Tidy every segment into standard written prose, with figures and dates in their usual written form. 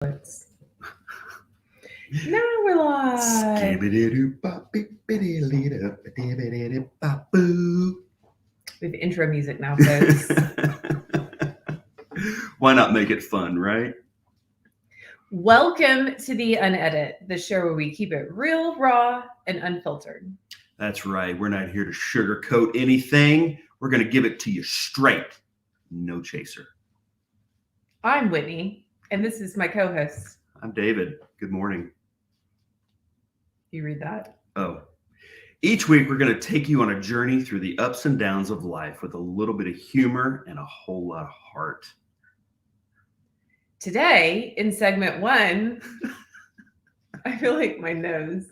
Now we're live. We have intro music now, folks. Why not make it fun, right? Welcome to the Unedit, the show where we keep it real, raw, and unfiltered. That's right. We're not here to sugarcoat anything. We're going to give it to you straight. No chaser. I'm Whitney, and this is my co-host. I'm David. Good morning. You read that? Oh. Each week, we're going to take you on a journey through the ups and downs of life with a little bit of humor and a whole lot of heart. Today, in segment 1, I feel like my nose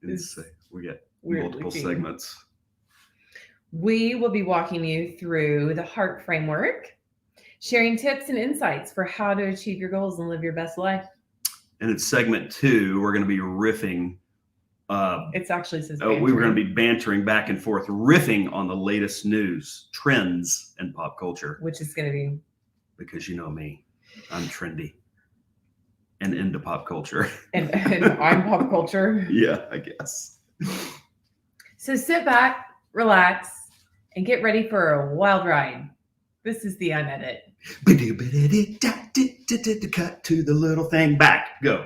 is we get weirdly multiple big. segments. We will be walking you through the heart framework, sharing tips and insights for how to achieve your goals and live your best life. And in segment 2, we're going to be riffing. It's actually says we were going to be bantering back and forth, riffing on the latest news, trends, and pop culture. Which is going to be... Because you know me, I'm trendy and into pop culture. and I'm pop culture. Yeah, I guess. So sit back, relax, and get ready for a wild ride. This is the Unedit. Cut to the little thing. Back. Go.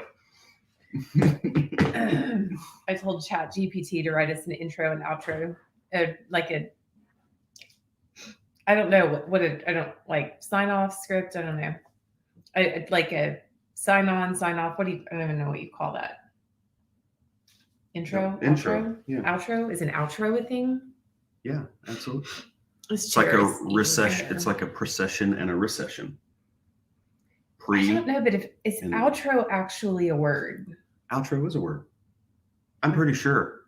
I told ChatGPT to write us an intro and outro. I don't know I don't like sign off script. I don't know. I like a sign on, sign off. I don't even know what you call that. Intro? Intro. Yeah. Outro? Is an outro a thing? Yeah, absolutely. It's like a recession. It's like a procession and a recession. I don't know, but is outro actually a word? Outro is a word. I'm pretty sure.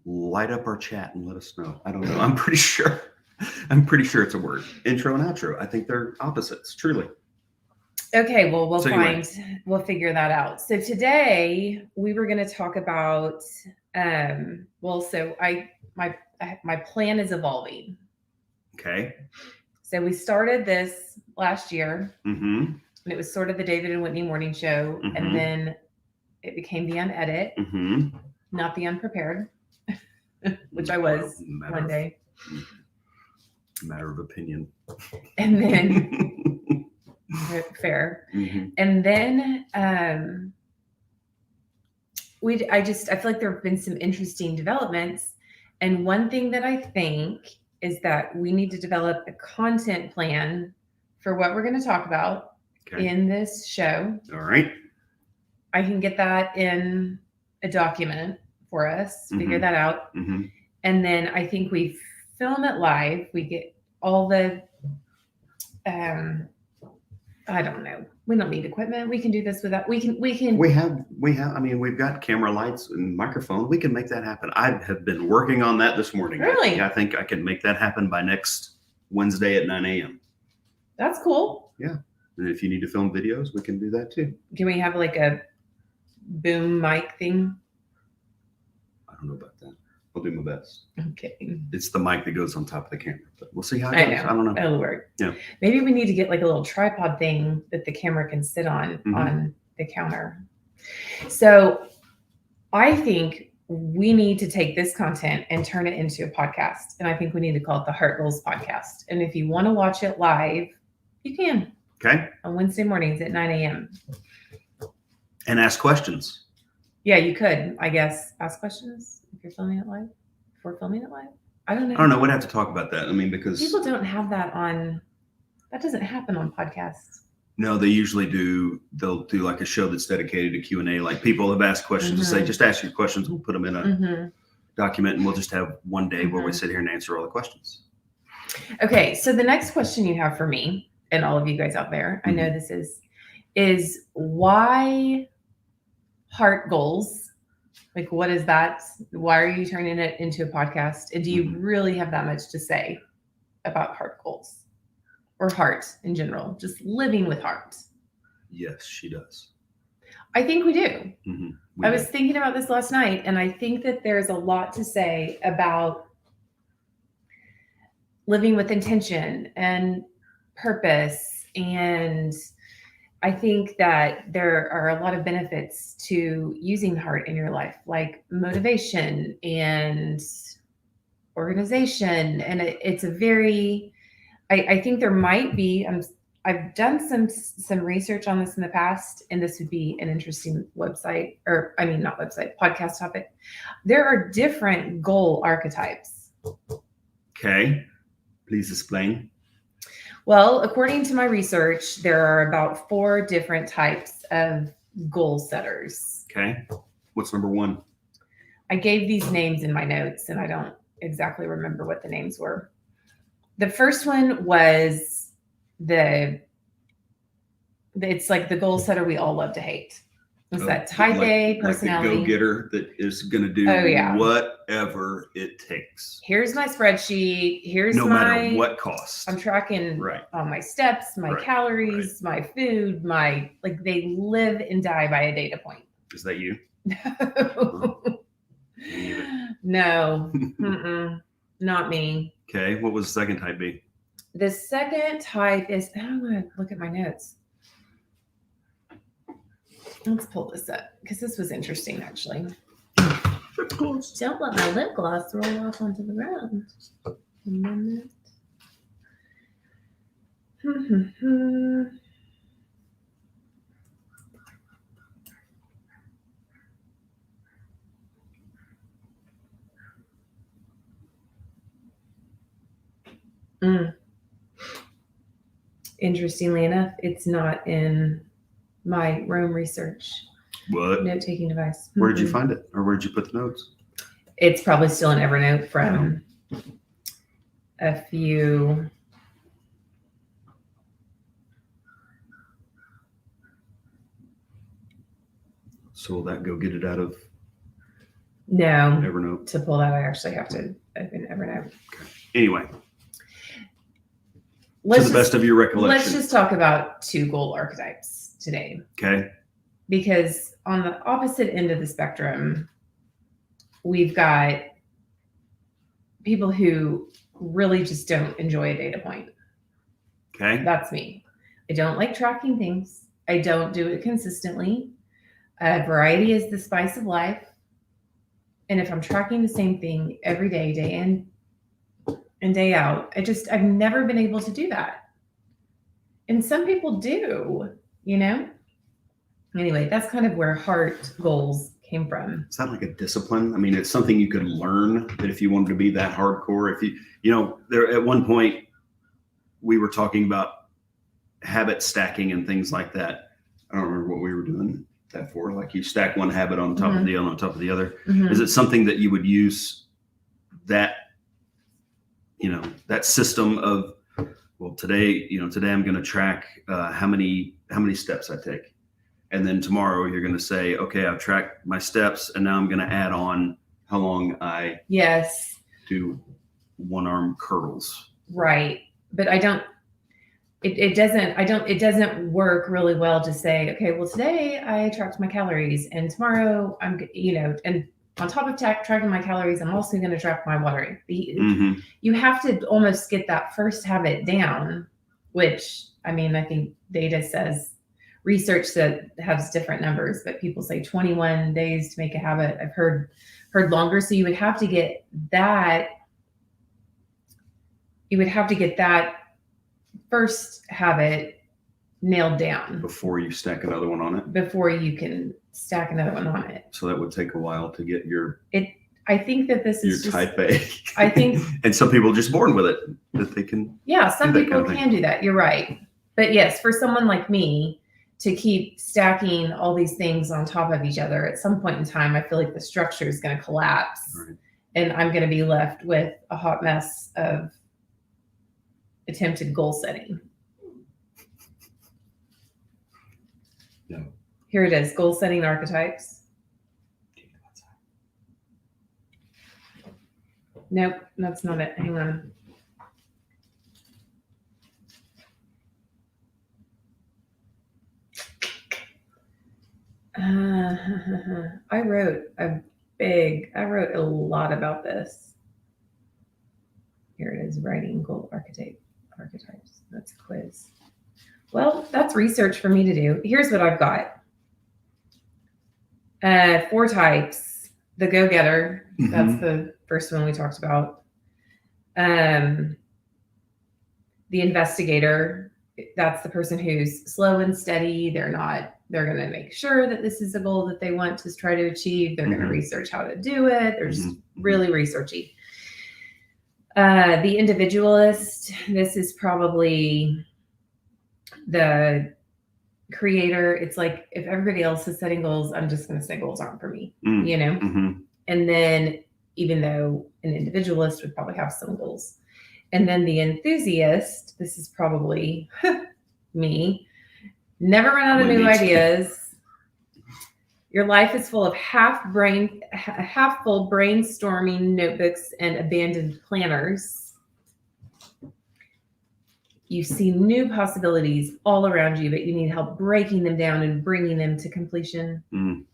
Light up our chat and let us know. I don't know. I'm pretty sure. It's a word. Intro and outro. I think they're opposites, truly. Okay, well, we'll figure that out. So today we were going to talk about, my plan is evolving. Okay. So we started this last year, mm-hmm. and it was sort of the David and Whitney morning show, mm-hmm. and then it became the Unedit, mm-hmm. not the Unprepared, which I was one day. Matter of opinion. And then, fair. Mm-hmm. And then I feel like there have been some interesting developments. And one thing that I think is that we need to develop a content plan for what we're going to talk about in this show. All right. I can get that in a document for us, figure mm-hmm. that out. Mm-hmm. And then I think we film it live. We get all the, I don't know. We don't need equipment. We can do this without, we have, I mean, we've got camera lights and microphone. We can make that happen. I have been working on that this morning. Really? I think I can make that happen by next Wednesday at 9 a.m. That's cool. Yeah. And if you need to film videos, we can do that too. Can we have like a boom mic thing? I don't know about that. I'll do my best. Okay. It's the mic that goes on top of the camera, but we'll see how it goes. I don't know. It'll work. Yeah. Maybe we need to get like a little tripod thing that the camera can sit on the counter. So I think we need to take this content and turn it into a podcast. And I think we need to call it the Heart Goals Podcast. And if you want to watch it live, you can. Okay. On Wednesday mornings at 9 a.m. And ask questions. Yeah, you could, I guess, ask questions if you're filming it live. If we're filming it live. I don't know. We'd have to talk about that. I mean, because people don't have that on. That doesn't happen on podcasts. No, they usually do. They'll do like a show that's dedicated to Q&A. Like people have asked questions to say, just ask your questions. We'll put them in a document, and we'll just have one day where we sit here and answer all the questions. Okay, so the next question you have for me and all of you guys out there, I know this is why heart goals? Like, what is that? Why are you turning it into a podcast? And do you really have that much to say about heart goals or heart in general? Just living with heart. Yes, she does. I think we do. I was thinking about this last night, and I think that there's a lot to say about living with intention and purpose and I think that there are a lot of benefits to using heart in your life, like motivation and organization. And it's a very, I think there might be, I've done some research on this in the past, and this would be an interesting website, or I mean, not website, podcast topic. There are different goal archetypes. Okay. Please explain. Well, according to my research, there are about 4 different types of goal setters. Okay. What's number 1? I gave these names in my notes, and I don't exactly remember what the names were. The first one was it's like the goal setter we all love to hate. It's that type A personality. Like the go-getter that is going to do whatever it takes. Here's my spreadsheet. Here's no matter what cost. I'm tracking all my steps, my calories, my food, like they live and die by a data point. Is that you? No. Not me. Okay. What was the second type B? The second type is, I'm going to look at my notes. Let's pull this up because this was interesting, actually. Don't let my lip gloss roll off onto the ground. A minute. Interestingly enough, it's not in my Rome research. What? Note-taking device. Where did you find it? Or where did you put the notes? It's probably still in Evernote from a few. So will that go get it out of Evernote? To pull that, I actually have to open Evernote. Okay. Anyway. To the best of your recollection. Let's just talk about 2 goal archetypes today. Okay. Because on the opposite end of the spectrum, we've got people who really just don't enjoy a data point. Okay. That's me. I don't like tracking things. I don't do it consistently. Variety is the spice of life. And if I'm tracking the same thing every day, day in and day out, I've never been able to do that. And some people do, Anyway, that's kind of where heart goals came from. Is that like a discipline? I mean, it's something you could learn that if you wanted to be that hardcore, there at one point we were talking about habit stacking and things like that. I don't remember what we were doing that for. Like you stack one habit on top of the other on top of the other. Is it something that you would use that system of, well, today I'm going to track how many steps I take. And then tomorrow you're going to say, okay, I've tracked my steps and now I'm going to add on how long I do one arm curls. Right. But it doesn't work really well to say, okay, well, today I tracked my calories and tomorrow and on top of tracking my calories, I'm also going to track my water. You have to almost get that first habit down, which, I think data says, research that has different numbers, but people say 21 days to make a habit. I've heard longer. So you would have to get that. You would have to get that first habit nailed down before you stack another one on it. Before you can stack another one on it. So that would take a while to get I think that this is your type A. I think, and some people are just born with it that they can. Yeah, some people can do that. You're right. But yes, for someone like me to keep stacking all these things on top of each other, at some point in time, I feel like the structure is going to collapse, and I'm going to be left with a hot mess of attempted goal setting. No. Here it is, goal setting archetypes. Nope, that's not it. Hang on. I wrote a lot about this. Here it is, writing goal archetypes. That's a quiz. Well, that's research for me to do. Here's what I've got. 4 types. The go-getter. That's Mhm. the first one we talked about. The investigator. That's the person who's slow and steady. They're going to make sure that this is a goal that they want to try to achieve. They're going to Mhm. research how to do it. They're just Mhm. really researchy. The individualist. This is probably the creator. It's like if everybody else is setting goals, I'm just going to say goals aren't for me, Mm. you know? Mhm. And then even though an individualist would probably have some goals. And then the enthusiast, this is probably me, never run out of new ideas. Your life is full of half full brainstorming notebooks and abandoned planners. You see new possibilities all around you, but you need help breaking them down and bringing them to completion. Mm.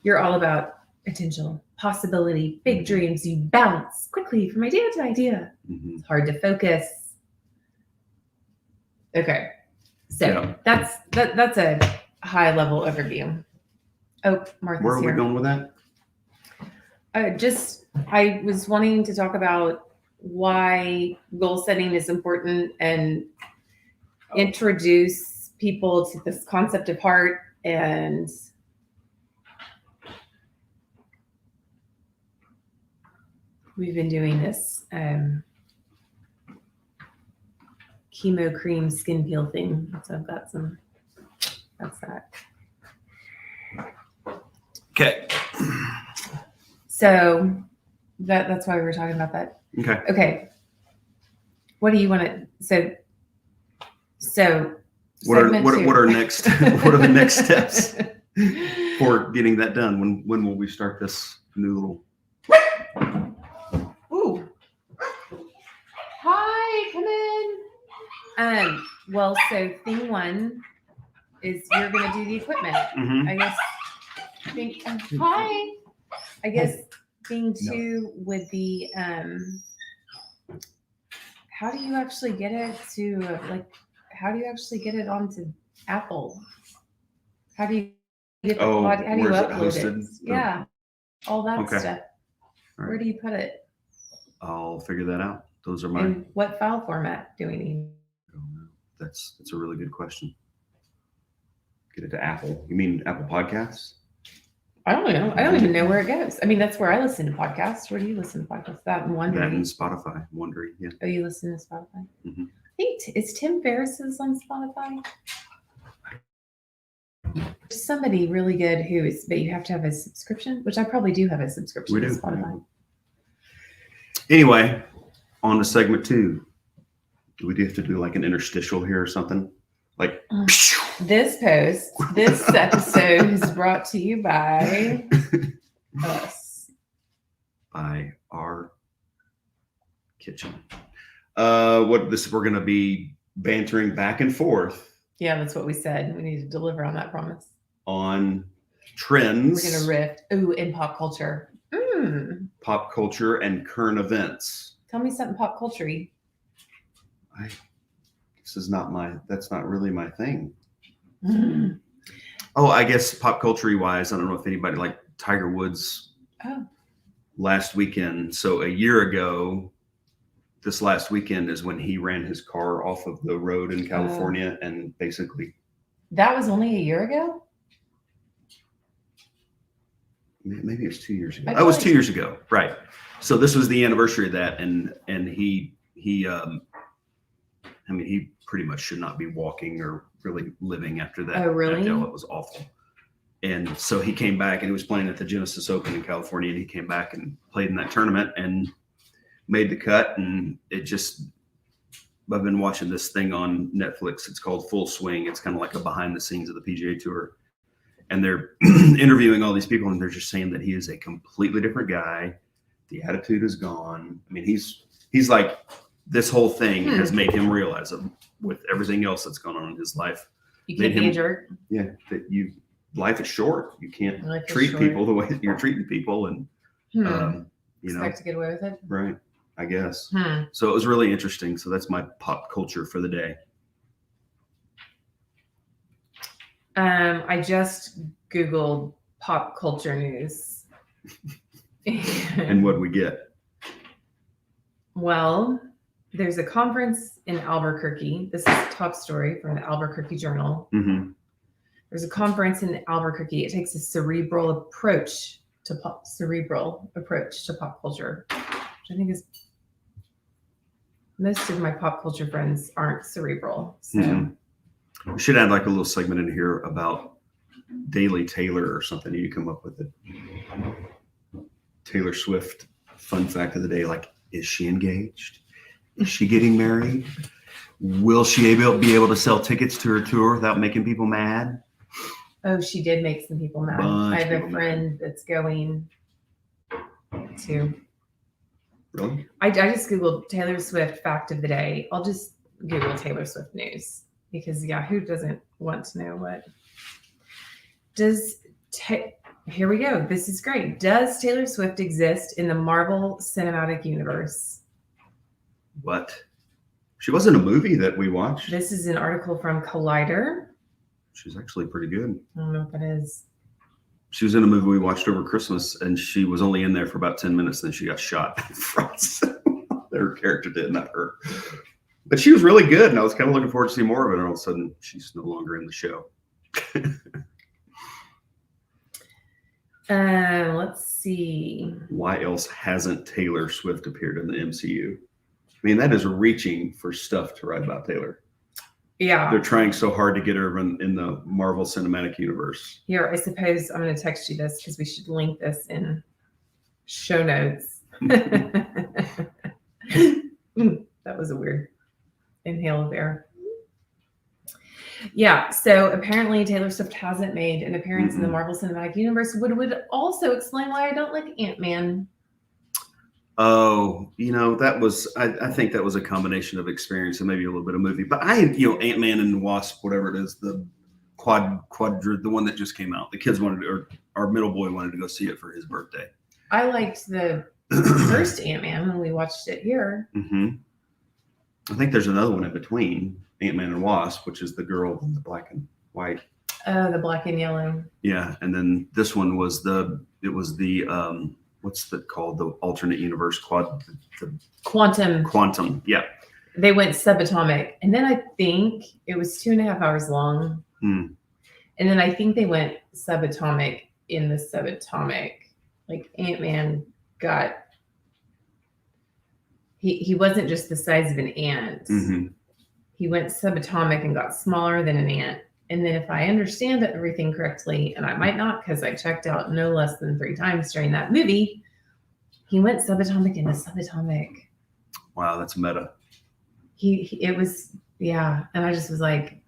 You're all about potential, possibility, big dreams. You bounce quickly from idea to idea. Mhm. It's hard to focus. Okay, so that's a high level overview. Oh, Martha's Where are here. we going with that? I was wanting to talk about why goal setting is important and introduce people to this concept of heart, and we've been doing this chemo cream skin peel thing. So I've got some, that's that. Okay. So that's why we were talking about that. Okay. Okay. What do you want to, so What are next? What are the next steps for getting that done? When will we start this new little? Ooh. Hi, come in. Well, so thing 1 is you're gonna do the equipment. Mhm. I guess hi. I guess thing 2 would be how do you actually get it to how do you actually get it onto Apple? How do you get the how do you where's it upload hosted? it? Yeah, all that Okay. stuff. All Where right. do you put it? I'll figure that out. Those are my. And what file format do we need? That's a really good question. Get it to Apple. You mean Apple Podcasts? I don't know. I don't even know where it goes. I mean, that's where I listen to podcasts. Where do you listen to podcasts? That and Wondery. That and Spotify. Wondery. Yeah. Oh, you listen to Spotify? Mhm. I think is Tim Ferriss's on Spotify? There's somebody really good who is, but you have to have a subscription, which I probably do have a subscription We to do. Spotify. Anyway, on to segment 2. Do we have to do like an interstitial here or something? Like this episode is brought to you by us. By our kitchen. We're gonna be bantering back and forth. Yeah, that's what we said. We need to deliver on that promise. On trends. We're gonna riff. Ooh, in pop culture. Pop culture and current events. Tell me something pop culture-y. That's not really my thing. Oh, I guess pop culture wise, I don't know if anybody like Tiger Woods last weekend. So a year ago, this last weekend is when he ran his car off of the road in California and basically. That was only a year ago? Maybe it's 2 years ago. It was 2 years ago. Right. So this was the anniversary of that. And he pretty much should not be walking or really living after that. Oh, really? It was awful. And so he came back and he was playing at the Genesis Open in California, and he came back and played in that tournament and made the cut. And I've been watching this thing on Netflix. It's called Full Swing. It's kind of like a behind the scenes of the PGA Tour. And they're interviewing all these people, and they're just saying that he is a completely different guy. The attitude is gone. I mean, he's like, this whole thing has made him realize that with everything else that's gone on in his life. You can't be a jerk. Yeah, that life is short. You can't treat people the way you're treating people, and expect to get away with it. Right, I guess. So it was really interesting. So that's my pop culture for the day. I just Googled pop culture news. And what we get? Well, there's a conference in Albuquerque. This is a top story from the Albuquerque Journal. Mm-hmm. There's a conference in Albuquerque. It takes a cerebral approach to pop culture, which I think is most of my pop culture friends aren't cerebral. So We should add like a little segment in here about Daily Taylor or something. You come up with it. Taylor Swift fun fact of the day: like, is she engaged? Is she getting married? Will she be able to sell tickets to her tour without making people mad? Oh, she did make some people mad. I have a friend that's going to. Really? I just Googled Taylor Swift fact of the day. I'll just Google Taylor Swift news because, yeah, who doesn't want to know what? Here we go. This is great. Does Taylor Swift exist in the Marvel Cinematic Universe? What? She was in a movie that we watched. This is an article from Collider. She's actually pretty good. I don't know what that is. She was in a movie we watched over Christmas, and she was only in there for about 10 minutes, then she got shot in front. Her character did, not her. But she was really good, and I was kind of looking forward to see more of it, and all of a sudden, she's no longer in the show. Let's see. Why else hasn't Taylor Swift appeared in the MCU? I mean, that is reaching for stuff to write about Taylor. Yeah. They're trying so hard to get her in the Marvel Cinematic Universe. Here, I suppose I'm going to text you this because we should link this in show notes. That was a weird inhale of air. Yeah, so apparently Taylor Swift hasn't made an appearance in the Marvel Cinematic Universe, which would also explain why I don't like Ant-Man. Oh, that was, I think that was a combination of experience and maybe a little bit of movie. But Ant-Man and the Wasp, whatever it is, the the one that just came out. The kids wanted to, or our middle boy wanted to go see it for his birthday. I liked the first Ant-Man when we watched it here. Mm-hmm. I think there's another one in between Ant-Man and Wasp, which is the girl in the black and white. Oh, the black and yellow. Yeah, and then this one was what's that called? The alternate universe Quantum. Quantum, yeah. They went subatomic, and then I think it was 2.5 hours long. And then I think they went subatomic in the subatomic. Like Ant-Man got. He wasn't just the size of an ant. Mm-hmm. He went subatomic and got smaller than an ant. And then if I understand everything correctly, and I might not because I checked out no less than 3 times during that movie, he went subatomic into subatomic. Wow, that's meta. It was, yeah. And I just was like,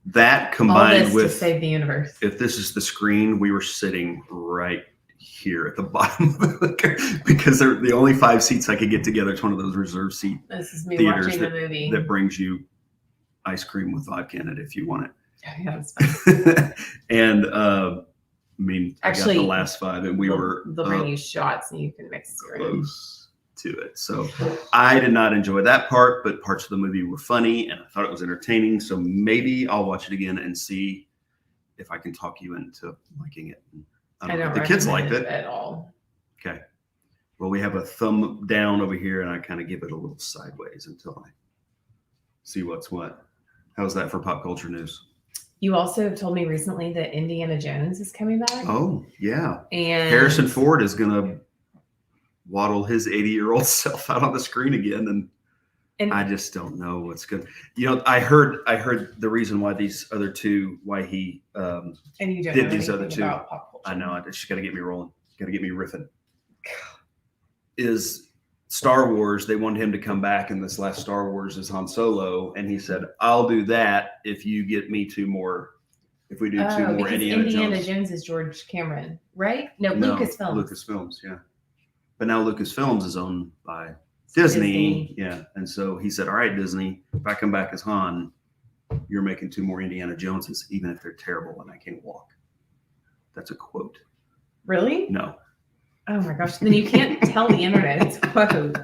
that combined all this with to save the universe. If this is the screen, we were sitting right here at the bottom of the because they're the only 5 seats I could get together. It's one of those reserve seat This is me theaters watching the movie. that brings you ice cream with vodka in it if you want it. Yeah, that's fine. And I Actually, got the last 5, and they'll bring you shots and you can mix it. Close to it. So I did not enjoy that part, but parts of the movie were funny, and I thought it was entertaining. So maybe I'll watch it again and see if I can talk you into liking it. I don't know. The kids liked it at all. Okay. Well, we have a thumb down over here, and I kind of give it a little sideways until I see what's what. How's that for pop culture news? You also have told me recently that Indiana Jones is coming back. Oh, yeah. And Harrison Ford is going to waddle his 80-year-old self out on the screen again. And I just don't know what's good. I heard the reason why these other two, why he and you don't did know these other anything two. about pop culture. I know. I just got to get me rolling. Got to get me riffing. Is Star Wars, they wanted him to come back in this last Star Wars as Han Solo, and he said, I'll do that if you get me 2 more, if we do 2 more Indiana Jones is George Cameron, right? No, Lucasfilms. Lucasfilms, yeah. But now Lucasfilms is owned by Disney. Yeah. And so he said, all right, Disney, if I come back as Han, you're making 2 more Indiana Joneses, even if they're terrible and I can't walk. That's a quote. Really? No. Oh my gosh. Then you can't tell the internet it's a quote.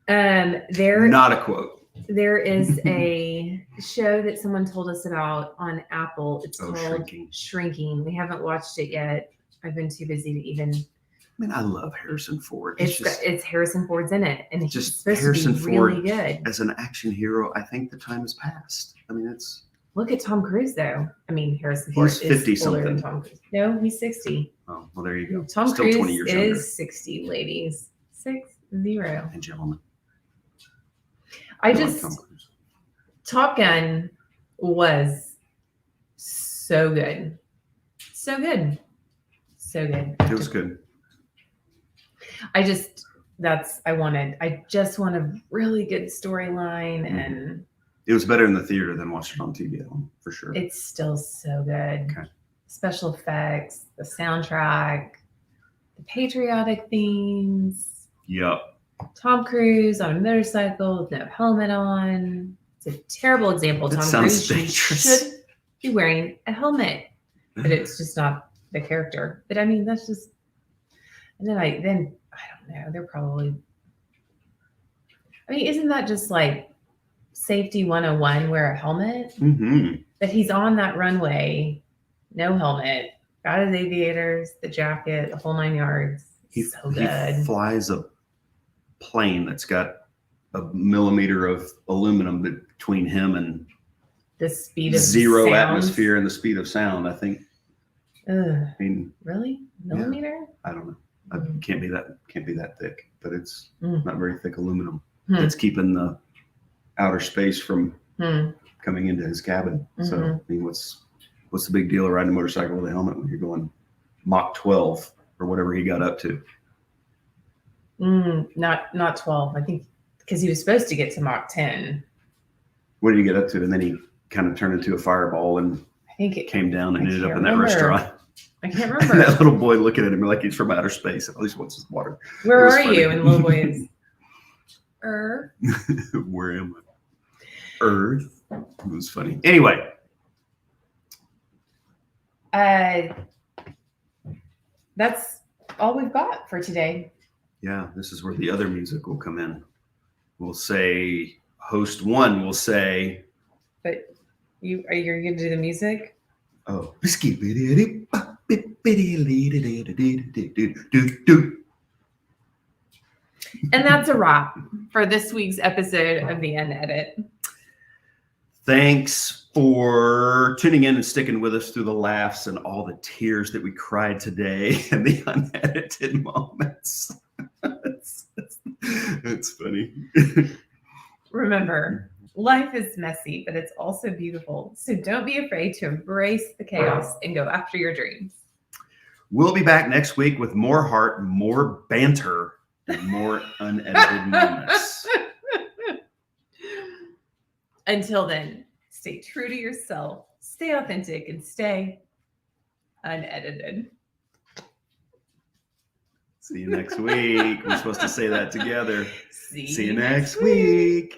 Not a quote. There is a show that someone told us about on Apple. It's called Shrinking. We haven't watched it yet. I've been too busy to even. I mean, I love Harrison Ford. It's Harrison Ford's in it, and just he's supposed Harrison to be Ford really good as an action hero. I think the time has passed. I mean, it's. Look at Tom Cruise, though. I mean, Harrison Ford is 50 older something. than Tom Cruise. No, he's 60. Oh, well, there you go. Tom Still Cruise 20 years younger. is 60, ladies. 60. And gentlemen. Top Gun was so good. So good. So good. It was good. I just want a really good storyline, and it was better in the theater than watching it on TV at home, for sure. It's still so good. Okay. Special effects, the soundtrack, the patriotic themes. Yep. Tom Cruise on a motorcycle with no helmet on. It's a terrible example. That Tom Cruise dangerous. should be wearing a helmet, but it's just not the character. But I mean, that's just. And then I don't know. They're probably. I mean, isn't that just like safety 101? Wear a helmet. Mm-hmm. But he's on that runway, no helmet, got his aviators, the jacket, the whole 9 yards. So good. He flies a plane that's got a millimeter of aluminum between him and the speed of zero sound. atmosphere and the speed of sound. I think. I mean, really, millimeter? Yeah, I don't know. It can't be that thick, but it's not very thick aluminum. It's keeping the outer space from coming into his cabin. So I mean, what's the big deal of riding a motorcycle with a helmet when you're going Mach 12 or whatever he got up to? Not 12. I think because he was supposed to get to Mach 10. What did he get up to? And then he kind of turned into a fireball, and I think it came down and ended up in that restaurant. I can't remember. And that little boy looking at him like he's from outer space. At least wants his water. Where are you? And the little boy is Earth. Where am I? Earth. It was funny. Anyway. That's all we've got for today. Yeah, this is where the other music will come in. We'll say host one will say. But you're going to do the music? Oh. And that's a wrap for this week's episode of the Unedit. Thanks for tuning in and sticking with us through the laughs and all the tears that we cried today and the unedited moments. It's funny. Remember, life is messy, but it's also beautiful. So don't be afraid to embrace the chaos and go after your dreams. We'll be back next week with more heart, more banter, and more unedited moments. Until then, stay true to yourself, stay authentic, and stay unedited. See you next week. We're supposed to say that together. See you next week.